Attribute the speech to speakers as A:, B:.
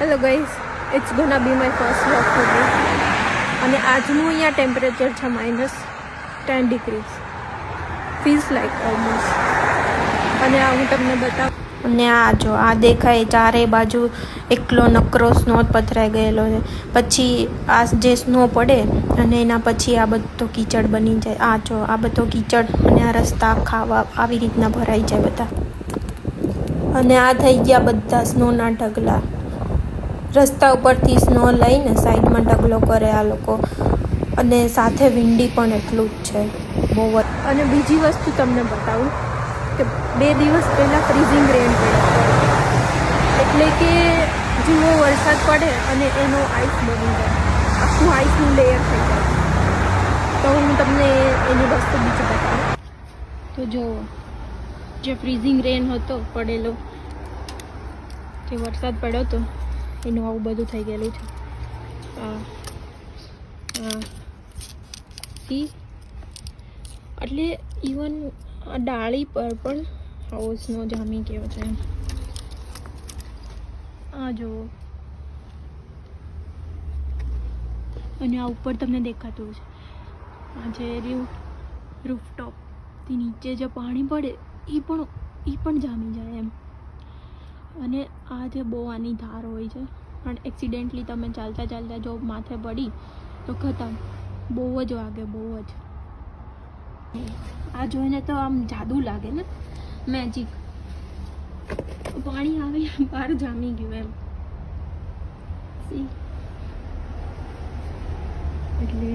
A: Hello guys, it's gonna be my first vlog today અને આજનું અહીંયા ટેમ્પરેચર છે -10 ડિગ્રીઝ, ફીલ્સ લાઈક ઓલમોસ્ટ. અને આ હું તમને બતાવું. અને આ જો આ દેખાય ચારે બાજુ એકલો નકરો સ્નો પથરાઈ ગયેલો છે. પછી આ જે સ્નો પડે અને એના પછી આ બધો કીચડ બની જાય. આ જો આ બધો કીચડ અને આ રસ્તા ખાવા આવી રીતના ભરાઈ જાય બધા. અને આ થઈ ગયા બધા સ્નોના ઢગલા. રસ્તા ઉપરથી સ્નો લઈને સાઈડમાં ઢગલો કરે આ લોકો. અને સાથે વિંડી પણ એટલું જ છે, બહુ જ. અને બીજી વસ્તુ તમને બતાવું કે 2 દિવસ પહેલાં ફ્રીઝિંગ રેન પડ્યો, એટલે કે જુઓ વરસાદ પડે અને એનો આઈસ બની જાય, આખું આઈસનું લેયર થઈ જાય. તો હું તમને એની વસ્તુ બીજું બતાવું. તો જો જે ફ્રીઝિંગ રેન હતો પડેલો, જે વરસાદ પડ્યો હતો એનું આવું બધું થઈ ગયેલું છે. એટલે ઇવન આ ડાળી પર પણ આવો સ્નો જામી ગયો છે. આ જો, અને આ ઉપર તમને દેખાતું છે આ જે રૂફટોપથી નીચે જે પાણી પડે એ પણ જામી જાય એમ. અને આ જે બહુ આની ધાર હોય છે, પણ એક્સિડેન્ટલી તમે ચાલતા ચાલતા જો માથે પડી તો ખતમ, બહુ જ વાગે, બહુ જ. આ જોઈને તો આમ જાદુ લાગે ને, મેજિક. પાણી આવી બહાર જામી ગયું એમ. એટલે